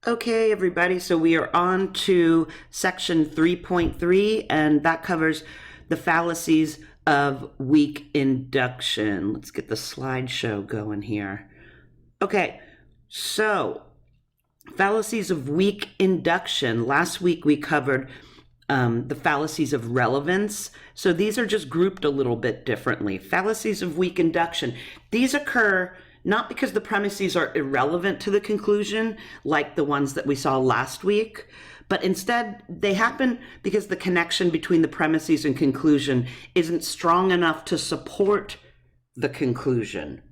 Okay, everybody, so we are on to section 3.3, and that covers the fallacies of weak induction. Let's get the slideshow going here. Okay, so fallacies of weak induction. Last week we covered the fallacies of relevance. So these are just grouped a little bit differently. Fallacies of weak induction. These occur not because the premises are irrelevant to the conclusion, like the ones that we saw last week, but instead they happen because the connection between the premises and conclusion isn't strong enough to support the conclusion,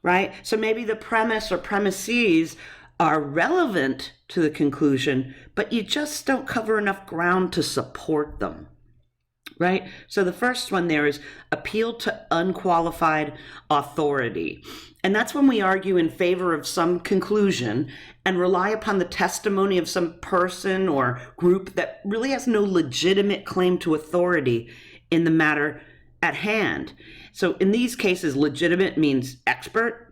right? So maybe the premise or premises are relevant to the conclusion, but you just don't cover enough ground to support them, right? So the first one there is appeal to unqualified authority. And that's when we argue in favor of some conclusion and rely upon the testimony of some person or group that really has no legitimate claim to authority in the matter at hand. So in these cases, legitimate means expert.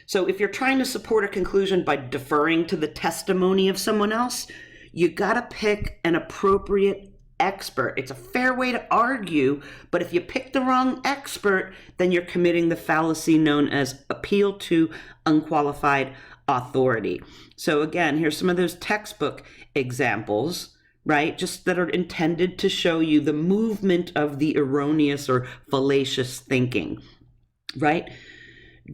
So if you're trying to support a conclusion by deferring to the testimony of someone else, you gotta pick an appropriate expert. It's a fair way to argue, but if you pick the wrong expert, then you're committing the fallacy known as appeal to unqualified authority. So again, here's some of those textbook examples, right? Just that are intended to show you the movement of the erroneous or fallacious thinking, right?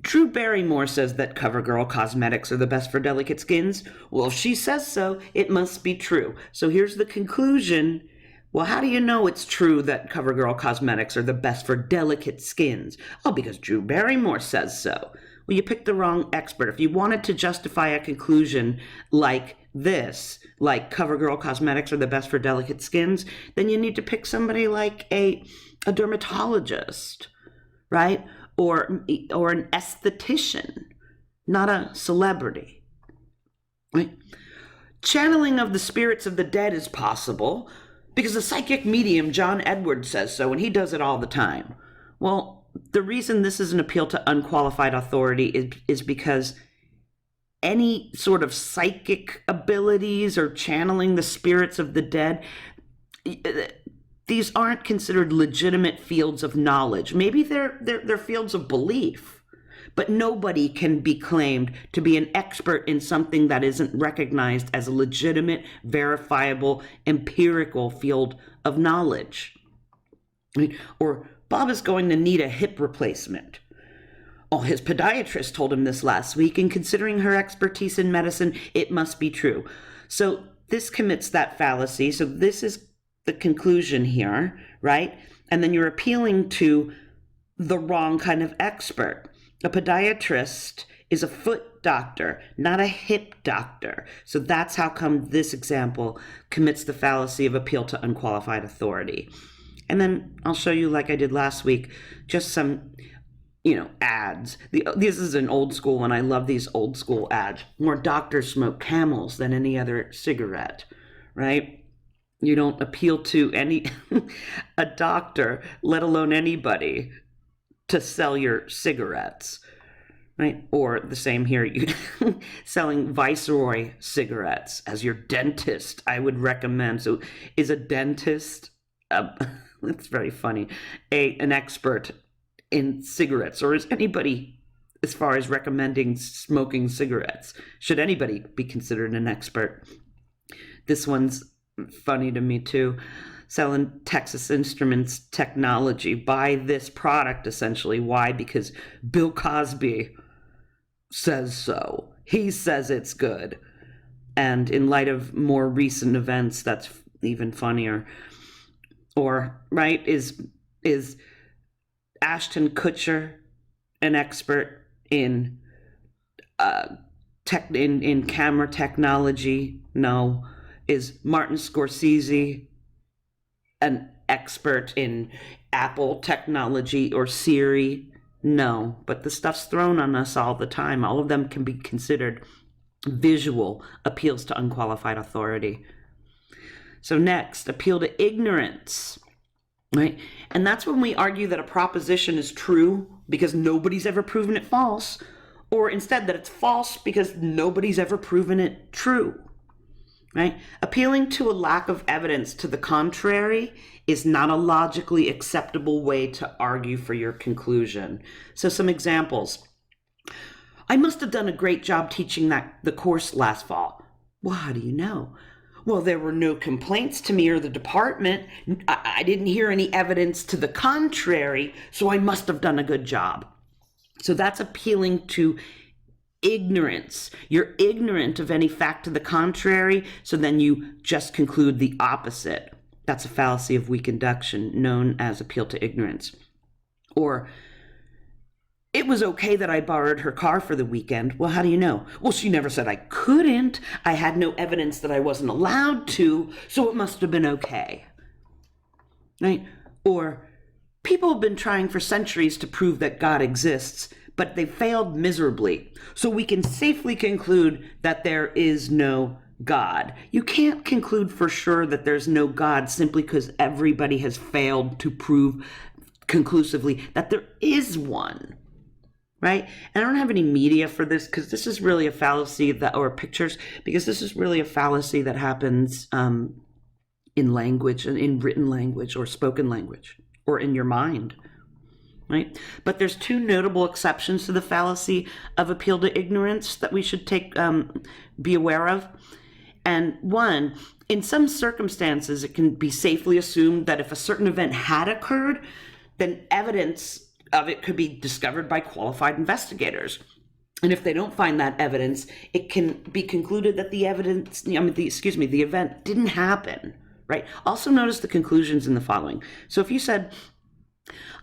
Drew Barrymore says that CoverGirl cosmetics are the best for delicate skins. Well, if she says so, it must be true. So here's the conclusion. Well, how do you know it's true that CoverGirl cosmetics are the best for delicate skins? Oh, because Drew Barrymore says so. Well, you picked the wrong expert. If you wanted to justify a conclusion like this, like CoverGirl cosmetics are the best for delicate skins, then you need to pick somebody like a dermatologist, right? Or an esthetician, not a celebrity, right? Channeling of the spirits of the dead is possible because the psychic medium John Edwards says so, and he does it all the time. Well, the reason this is an appeal to unqualified authority is because any sort of psychic abilities or channeling the spirits of the dead, these aren't considered legitimate fields of knowledge. Maybe they're fields of belief, but nobody can be claimed to be an expert in something that isn't recognized as a legitimate, verifiable, empirical field of knowledge. Or Bob is going to need a hip replacement. Oh, his podiatrist told him this last week, and considering her expertise in medicine, it must be true. So this commits that fallacy. So this is the conclusion here, right? And then you're appealing to the wrong kind of expert. A podiatrist is a foot doctor, not a hip doctor. So that's how come this example commits the fallacy of appeal to unqualified authority. And then I'll show you, like I did last week, just some, ads. This is an old school one. I love these old school ads. More doctors smoke Camels than any other cigarette, right? You don't appeal to a doctor, let alone anybody, to sell your cigarettes, right? Or the same here, you selling Viceroy cigarettes as your dentist, I would recommend. So is a dentist, that's very funny, an expert in cigarettes? Or is anybody, as far as recommending smoking cigarettes, should anybody be considered an expert? This one's funny to me too. Selling Texas Instruments technology. Buy this product, essentially. Why? Because Bill Cosby says so. He says it's good. And in light of more recent events, that's even funnier. Or, right, is Ashton Kutcher an expert in in camera technology? No. Is Martin Scorsese an expert in Apple technology or Siri? No, but the stuff's thrown on us all the time. All of them can be considered visual appeals to unqualified authority. So next, appeal to ignorance, right? And that's when we argue that a proposition is true because nobody's ever proven it false, or instead that it's false because nobody's ever proven it true, right? Appealing to a lack of evidence to the contrary is not a logically acceptable way to argue for your conclusion. So some examples. I must have done a great job teaching the course last fall. Well, how do you know? Well, there were no complaints to me or the department. I didn't hear any evidence to the contrary, so I must have done a good job. So that's appealing to ignorance. You're ignorant of any fact to the contrary, so then you just conclude the opposite. That's a fallacy of weak induction, known as appeal to ignorance. Or, it was okay that I borrowed her car for the weekend. Well, how do you know? Well, she never said I couldn't. I had no evidence that I wasn't allowed to, so it must have been okay. Right? Or, people have been trying for centuries to prove that God exists, but they failed miserably. So we can safely conclude that there is no God. You can't conclude for sure that there's no God simply because everybody has failed to prove conclusively that there is one. Right? And I don't have any media for this because this is really a fallacy or pictures, because this is really a fallacy that happens in language, in written language or spoken language or in your mind. Right? But there's two notable exceptions to the fallacy of appeal to ignorance that we should be aware of. And one, in some circumstances, it can be safely assumed that if a certain event had occurred, then evidence of it could be discovered by qualified investigators. And if they don't find that evidence, it can be concluded that the event didn't happen, right? Also notice the conclusions in the following. So if you said,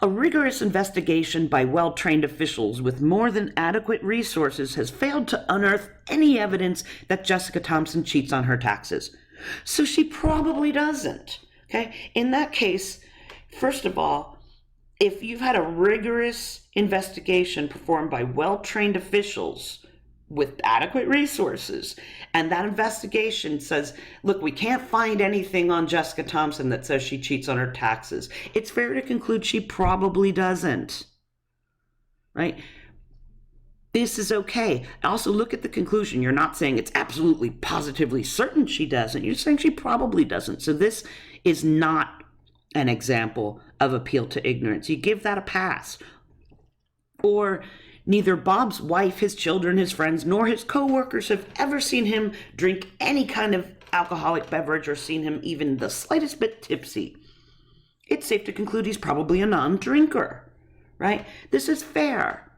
a rigorous investigation by well-trained officials with more than adequate resources has failed to unearth any evidence that Jessica Thompson cheats on her taxes. So she probably doesn't, okay? In that case, first of all, if you've had a rigorous investigation performed by well-trained officials with adequate resources, and that investigation says, look, we can't find anything on Jessica Thompson that says she cheats on her taxes, it's fair to conclude she probably doesn't, right? This is okay. Also, look at the conclusion. You're not saying it's absolutely positively certain she doesn't. You're saying she probably doesn't. So this is not an example of appeal to ignorance. You give that a pass. Or neither Bob's wife, his children, his friends, nor his co-workers have ever seen him drink any kind of alcoholic beverage or seen him even the slightest bit tipsy. It's safe to conclude he's probably a non-drinker, right? This is fair.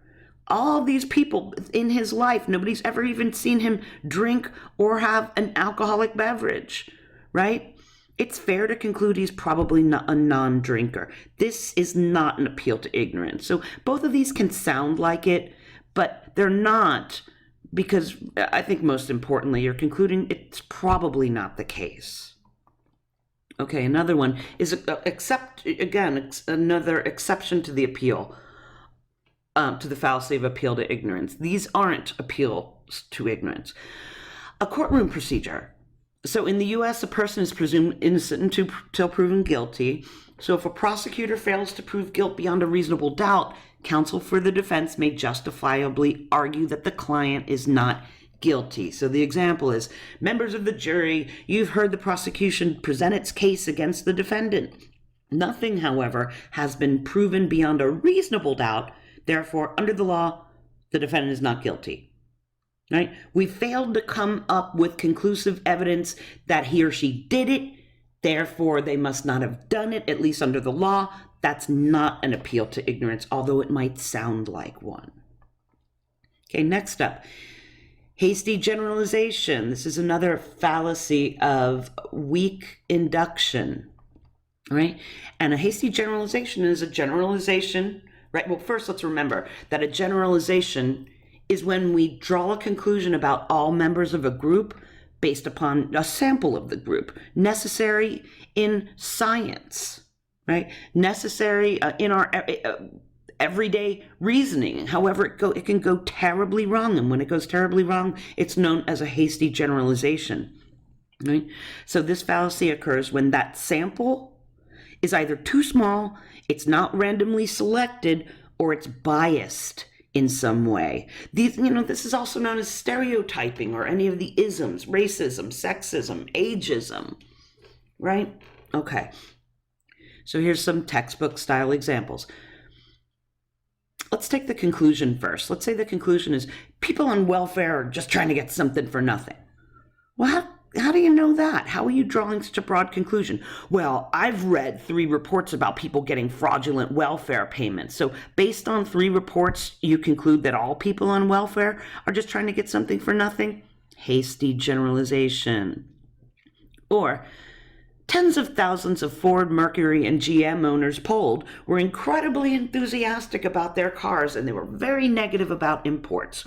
All of these people in his life, nobody's ever even seen him drink or have an alcoholic beverage, right? It's fair to conclude he's probably not a non-drinker. This is not an appeal to ignorance. So both of these can sound like it, but they're not, because I think most importantly, you're concluding it's probably not the case. Okay, another one is another exception to the appeal, to the fallacy of appeal to ignorance. These aren't appeals to ignorance. A courtroom procedure. So in the U.S., a person is presumed innocent until proven guilty. So if a prosecutor fails to prove guilt beyond a reasonable doubt, counsel for the defense may justifiably argue that the client is not guilty. So the example is, members of the jury, you've heard the prosecution present its case against the defendant. Nothing, however, has been proven beyond a reasonable doubt. Therefore, under the law, the defendant is not guilty. Right? We failed to come up with conclusive evidence that he or she did it. Therefore, they must not have done it, at least under the law. That's not an appeal to ignorance, although it might sound like one. Okay, next up, hasty generalization. This is another fallacy of weak induction, right? And a hasty generalization is a generalization, right? Well, first, let's remember that a generalization is when we draw a conclusion about all members of a group based upon a sample of the group, necessary in science, right? Necessary in our everyday reasoning. However, it can go terribly wrong, and when it goes terribly wrong, it's known as a hasty generalization, right? So this fallacy occurs when that sample is either too small, it's not randomly selected, or it's biased in some way. This is also known as stereotyping, or any of the isms: racism, sexism, ageism, right? Okay. So here's some textbook style examples. Let's take the conclusion first. Let's say the conclusion is people on welfare are just trying to get something for nothing. Well, how do you know that? How are you drawing such a broad conclusion? Well, I've read 3 reports about people getting fraudulent welfare payments. So based on 3 reports, you conclude that all people on welfare are just trying to get something for nothing? Hasty generalization. Or tens of thousands of Ford, Mercury, and GM owners polled were incredibly enthusiastic about their cars, and they were very negative about imports.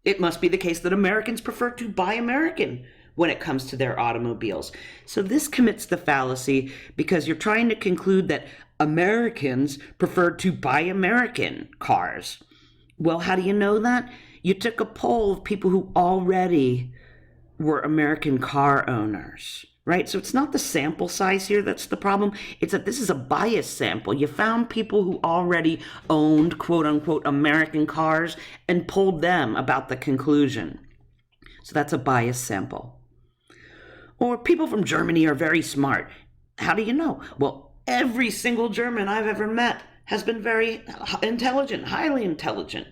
It must be the case that Americans prefer to buy American when it comes to their automobiles. So this commits the fallacy because you're trying to conclude that Americans prefer to buy American cars. Well, how do you know that? You took a poll of people who already were American car owners. Right? So it's not the sample size here that's the problem. It's that this is a bias sample. You found people who already owned, quote unquote, American cars and polled them about the conclusion. So that's a bias sample. Or people from Germany are very smart. How do you know? Well, every single German I've ever met has been very intelligent, highly intelligent.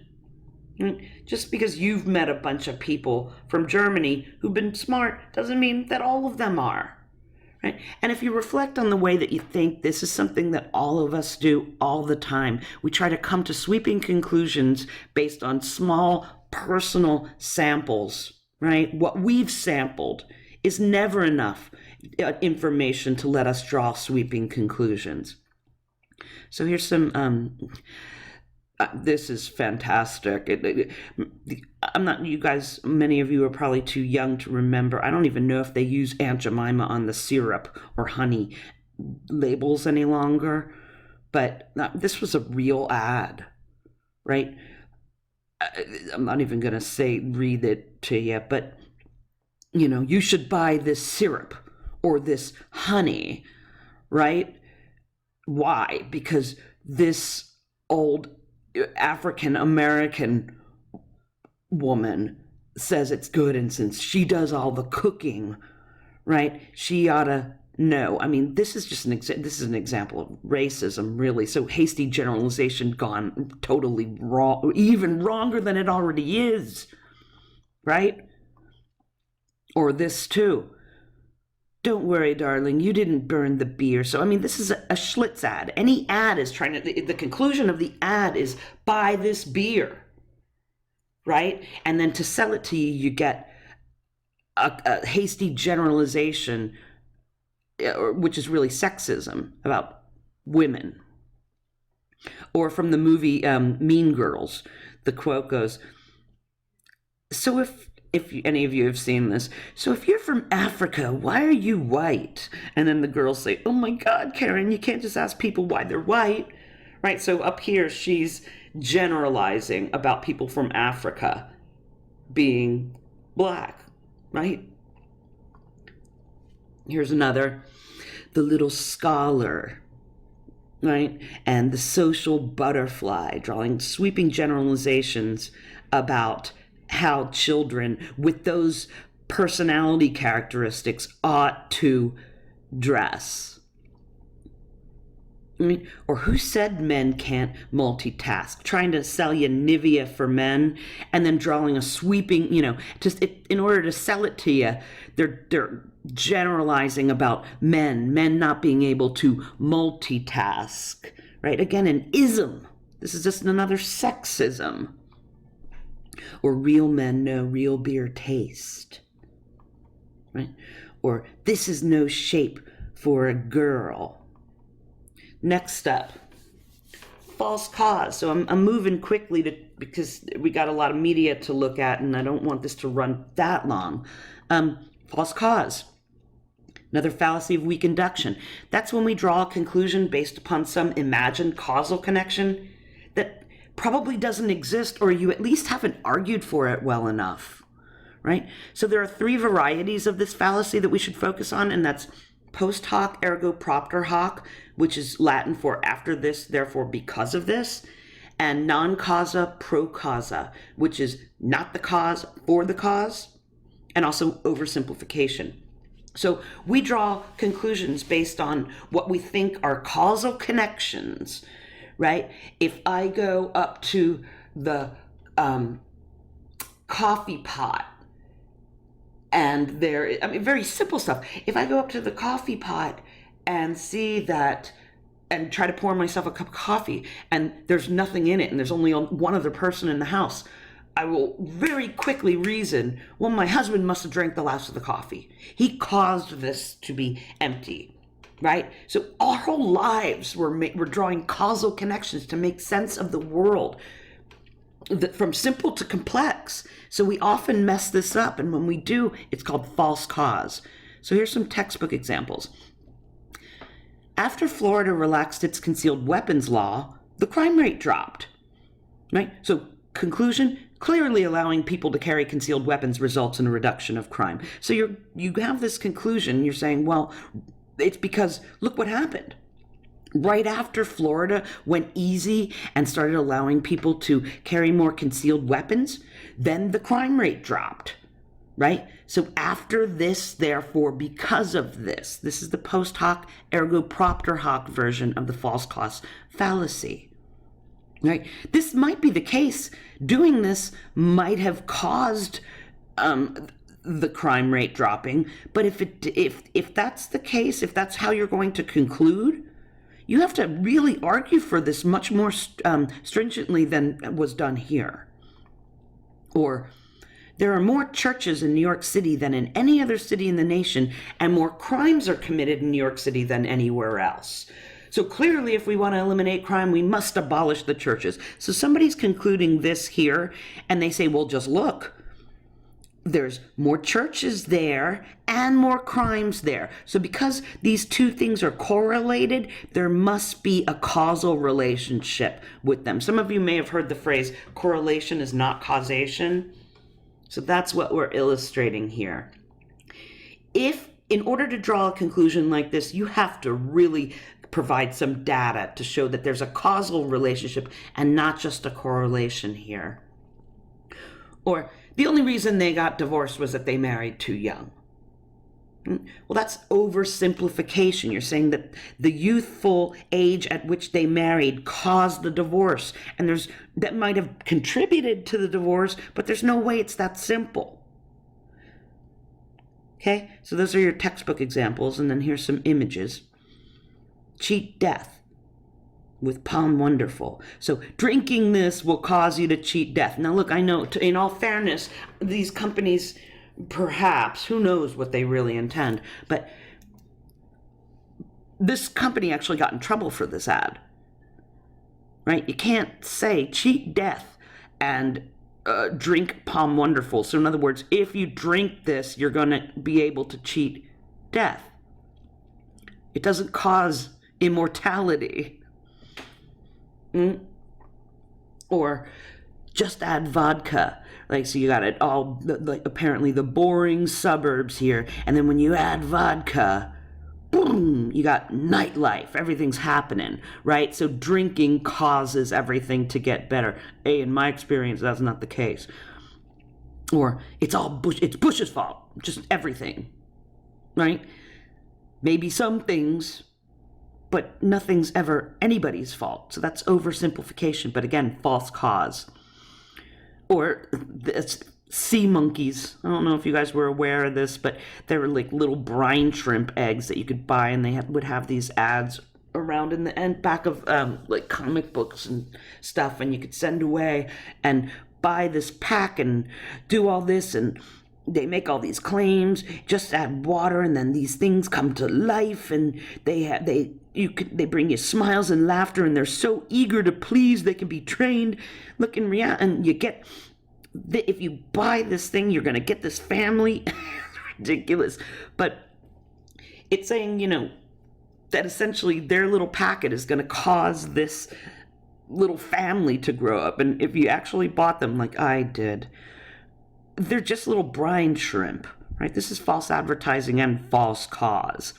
Just because you've met a bunch of people from Germany who've been smart doesn't mean that all of them are, right? And if you reflect on the way that you think, this is something that all of us do all the time. We try to come to sweeping conclusions based on small personal samples, right? What we've sampled is never enough information to let us draw sweeping conclusions. So here's some... this is fantastic. I'm not, you guys, many of you are probably too young to remember. I don't even know if they use Aunt Jemima on the syrup or honey labels any longer. But this was a real ad, right? I'm not even going to read it to you, but, you should buy this syrup or this honey, right? Why? Because this old African American woman says it's good, and since she does all the cooking, right, she ought to know. I mean, this is just this is an example of racism, really. So hasty generalization gone totally wrong, even wronger than it already is, right? Or this too. Don't worry, darling, you didn't burn the beer. So, I mean, this is a Schlitz ad. Any ad is trying to, the conclusion of the ad is buy this beer, right? And then to sell it to you, you get a hasty generalization, which is really sexism about women. Or from the movie Mean Girls, the quote goes, so if any of you have seen this, so if you're from Africa, why are you white? And then the girls say, oh my God, Karen, you can't just ask people why they're white, right? So up here, she's generalizing about people from Africa being black, right? Here's another, the little scholar, right? And the social butterfly, drawing sweeping generalizations about how children with those personality characteristics ought to dress. I mean, or who said men can't multitask? Trying to sell you Nivea for men and then drawing a sweeping, just in order to sell it to you, they're generalizing about men not being able to multitask, right? Again, an ism. This is just another sexism. Or real men know real beer taste, right? Or this is no shape for a girl. Next up, false cause. So I'm moving quickly because we got a lot of media to look at, and I don't want this to run that long. False cause. Another fallacy of weak induction. That's when we draw a conclusion based upon some imagined causal connection that probably doesn't exist, or you at least haven't argued for it well enough, right? So there are 3 varieties of this fallacy that we should focus on, and that's post hoc ergo propter hoc, which is Latin for after this, therefore because of this, and non causa pro causa, which is not the cause for the cause, and also oversimplification. So we draw conclusions based on what we think are causal connections, right? If I go up to the coffee pot, and very simple stuff. If I go up to the coffee pot and see that, and try to pour myself a cup of coffee, and there's nothing in it, and there's only one other person in the house, I will very quickly reason, well, my husband must have drank the last of the coffee. He caused this to be empty, right? So our whole lives, we're drawing causal connections to make sense of the world, from simple to complex. So we often mess this up, and when we do, it's called false cause. So here's some textbook examples. After Florida relaxed its concealed weapons law, the crime rate dropped, right? So conclusion, clearly allowing people to carry concealed weapons results in a reduction of crime. So you have this conclusion, you're saying, well, it's because look what happened. Right after Florida went easy and started allowing people to carry more concealed weapons, then the crime rate dropped, right? So after this, therefore, because of this is the post hoc ergo propter hoc version of the false cause fallacy, right? This might be the case. Doing this might have caused the crime rate dropping, but if that's the case, if that's how you're going to conclude, you have to really argue for this much more stringently than was done here. Or, there are more churches in New York City than in any other city in the nation, and more crimes are committed in New York City than anywhere else. So clearly, if we want to eliminate crime, we must abolish the churches. So somebody's concluding this here, and they say, well, just look. There's more churches there and more crimes there. So because these two things are correlated, there must be a causal relationship with them. Some of you may have heard the phrase, correlation is not causation. So that's what we're illustrating here. If, in order to draw a conclusion like this, you have to really provide some data to show that there's a causal relationship and not just a correlation here. Or, the only reason they got divorced was that they married too young. Well, that's oversimplification. You're saying that the youthful age at which they married caused the divorce, and that might have contributed to the divorce, but there's no way it's that simple. Okay, so those are your textbook examples, and then here's some images. Cheat death with Palm Wonderful. So drinking this will cause you to cheat death. Now look, I know, in all fairness, these companies, perhaps, who knows what they really intend, but this company actually got in trouble for this ad, right? You can't say cheat death and drink Palm Wonderful. So in other words, if you drink this, you're going to be able to cheat death. It doesn't cause immortality. Or just add vodka. Like, so you got it all, like, apparently the boring suburbs here, and then when you add vodka, boom, you got nightlife. Everything's happening, right? So drinking causes everything to get better. In my experience, that's not the case. Or it's Bush's fault, just everything, right? Maybe some things, but nothing's ever anybody's fault. So that's oversimplification, but again, false cause. Or sea monkeys. I don't know if you guys were aware of this, but they were like little brine shrimp eggs that you could buy, and they would have these ads around in the back of like comic books and stuff, and you could send away and buy this pack and do all this, and they make all these claims, just add water and then these things come to life, and they bring you smiles and laughter, and they're so eager to please they can be trained. Look, in reality, and you get, if you buy this thing, you're going to get this family. It's ridiculous. But it's saying, that essentially their little packet is going to cause this little family to grow up. And if you actually bought them like I did, they're just little brine shrimp, right? This is false advertising and false cause.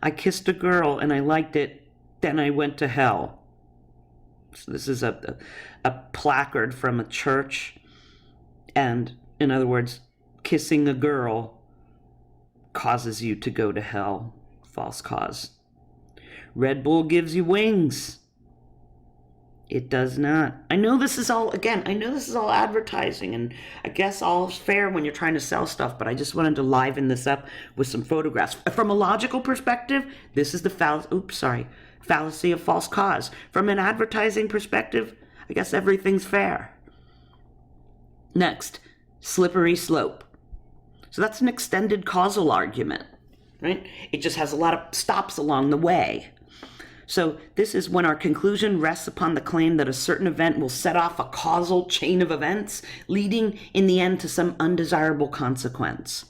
I kissed a girl and I liked it, then I went to hell. So this is a placard from a church, and in other words, kissing a girl causes you to go to hell. False cause. Red Bull gives you wings. It does not. I know this is all advertising, and I guess all's fair when you're trying to sell stuff, but I just wanted to liven this up with some photographs. From a logical perspective, this is the fallacy of false cause. From an advertising perspective, I guess everything's fair. Next, slippery slope. So that's an extended causal argument, right? It just has a lot of stops along the way. So this is when our conclusion rests upon the claim that a certain event will set off a causal chain of events, leading in the end to some undesirable consequence.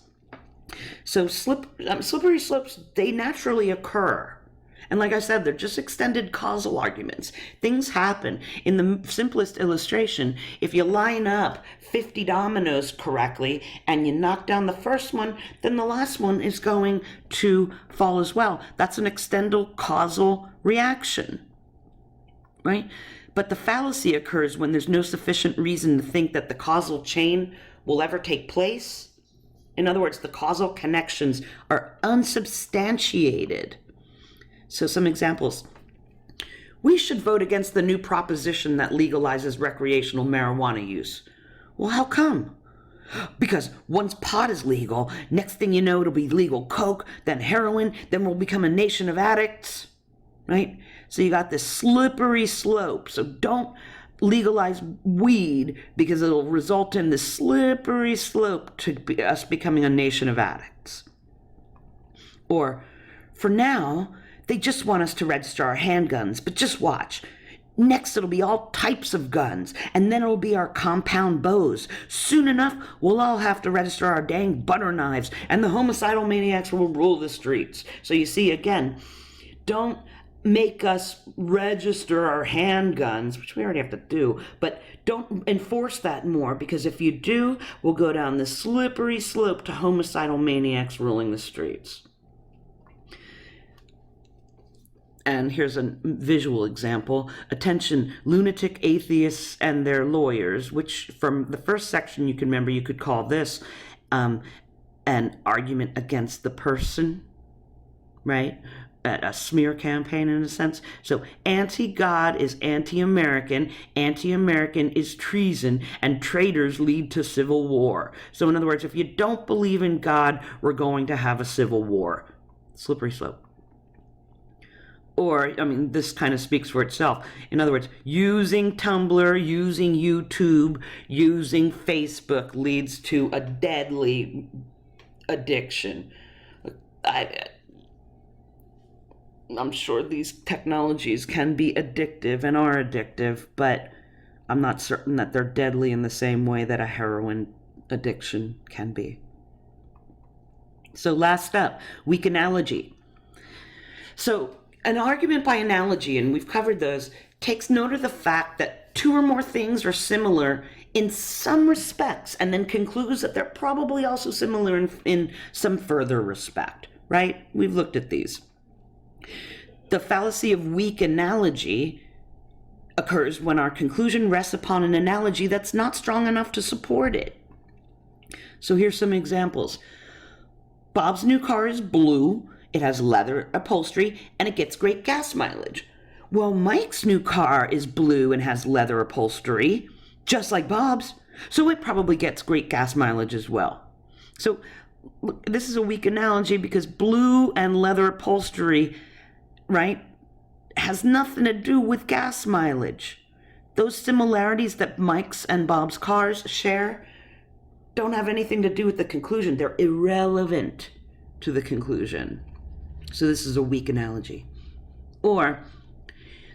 So slippery slopes, they naturally occur. And like I said, they're just extended causal arguments. Things happen. In the simplest illustration, if you line up 50 dominoes correctly and you knock down the first one, then the last one is going to fall as well. That's an extended causal reaction, right? But the fallacy occurs when there's no sufficient reason to think that the causal chain will ever take place. In other words, the causal connections are unsubstantiated. So some examples. We should vote against the new proposition that legalizes recreational marijuana use. Well, how come? Because once pot is legal, next thing you know, it'll be legal coke, then heroin, then we'll become a nation of addicts, right? So you got this slippery slope. So don't legalize weed because it'll result in this slippery slope to us becoming a nation of addicts. Or, for now, they just want us to register our handguns, but just watch. Next, it'll be all types of guns, and then it'll be our compound bows. Soon enough, we'll all have to register our dang butter knives, and the homicidal maniacs will rule the streets. So you see, again, don't make us register our handguns, which we already have to do, but don't enforce that more, because if you do, we'll go down the slippery slope to homicidal maniacs ruling the streets. And here's a visual example. Attention, lunatic atheists and their lawyers, which from the first section you can remember, you could call this an argument against the person, right? A smear campaign in a sense. So anti-God is anti-American, anti-American is treason, and traitors lead to civil war. So in other words, if you don't believe in God, we're going to have a civil war. Slippery slope. Or, this kind of speaks for itself. In other words, using Tumblr, using YouTube, using Facebook leads to a deadly addiction. I'm sure these technologies can be addictive and are addictive, but I'm not certain that they're deadly in the same way that a heroin addiction can be. So last up, weak analogy. So an argument by analogy, and we've covered those, takes note of the fact that two or more things are similar in some respects, and then concludes that they're probably also similar in some further respect, right? We've looked at these. The fallacy of weak analogy occurs when our conclusion rests upon an analogy that's not strong enough to support it. So here's some examples. Bob's new car is blue. It has leather upholstery, and it gets great gas mileage. Well, Mike's new car is blue and has leather upholstery, just like Bob's, so it probably gets great gas mileage as well. So look, this is a weak analogy because blue and leather upholstery, right, has nothing to do with gas mileage. Those similarities that Mike's and Bob's cars share don't have anything to do with the conclusion. They're irrelevant to the conclusion. So this is a weak analogy. Or,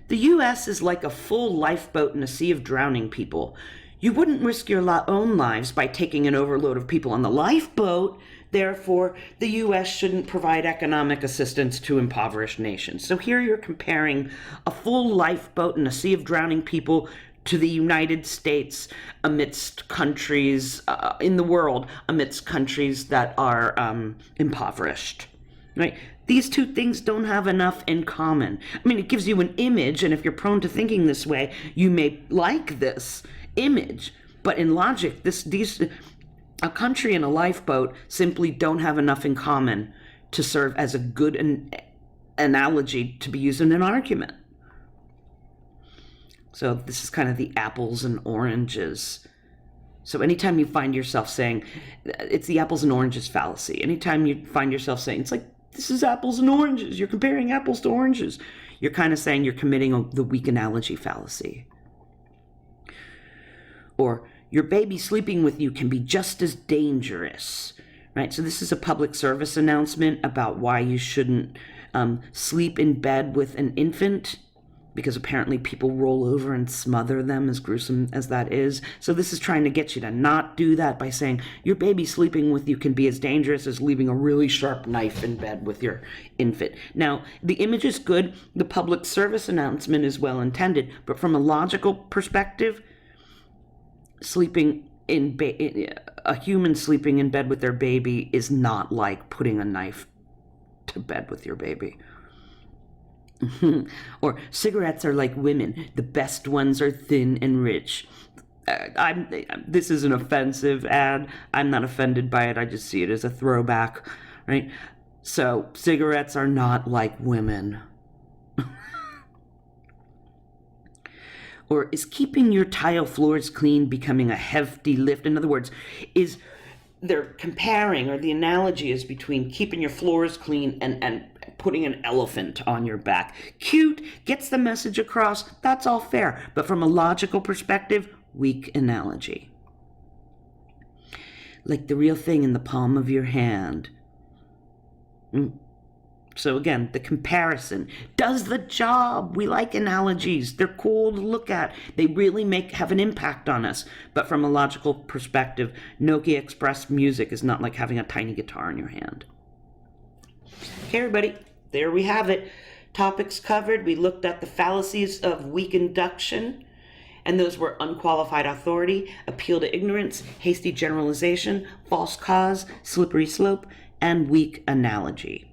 the U.S. is like a full lifeboat in a sea of drowning people. You wouldn't risk your own lives by taking an overload of people on the lifeboat. Therefore, the U.S. shouldn't provide economic assistance to impoverished nations. So here you're comparing a full lifeboat in a sea of drowning people to the United States amidst countries in the world, amidst countries that are impoverished. Right? These two things don't have enough in common. I mean, it gives you an image, and if you're prone to thinking this way, you may like this image. But in logic, a country and a lifeboat simply don't have enough in common to serve as a good analogy to be used in an argument. So this is kind of the apples and oranges. So anytime you find yourself saying, it's the apples and oranges fallacy. Anytime you find yourself saying, it's like, this is apples and oranges, you're comparing apples to oranges, you're kind of saying you're committing the weak analogy fallacy. Or, your baby sleeping with you can be just as dangerous, right? So this is a public service announcement about why you shouldn't sleep in bed with an infant, because apparently people roll over and smother them, as gruesome as that is. So this is trying to get you to not do that by saying your baby sleeping with you can be as dangerous as leaving a really sharp knife in bed with your infant. Now, the image is good. The public service announcement is well intended. But from a logical perspective, a human sleeping in bed with their baby is not like putting a knife to bed with your baby. Or cigarettes are like women. The best ones are thin and rich. This is an offensive ad. I'm not offended by it. I just see it as a throwback, right? So cigarettes are not like women. Or is keeping your tile floors clean becoming a hefty lift? In other words, they're comparing, or the analogy is between keeping your floors clean and putting an elephant on your back. Cute, gets the message across, that's all fair. But from a logical perspective, weak analogy. Like the real thing in the palm of your hand. So again, the comparison does the job. We like analogies. They're cool to look at. They really have an impact on us. But from a logical perspective, Nokia Express music is not like having a tiny guitar in your hand. Okay, everybody, there we have it. Topics covered. We looked at the fallacies of weak induction, and those were unqualified authority, appeal to ignorance, hasty generalization, false cause, slippery slope, and weak analogy.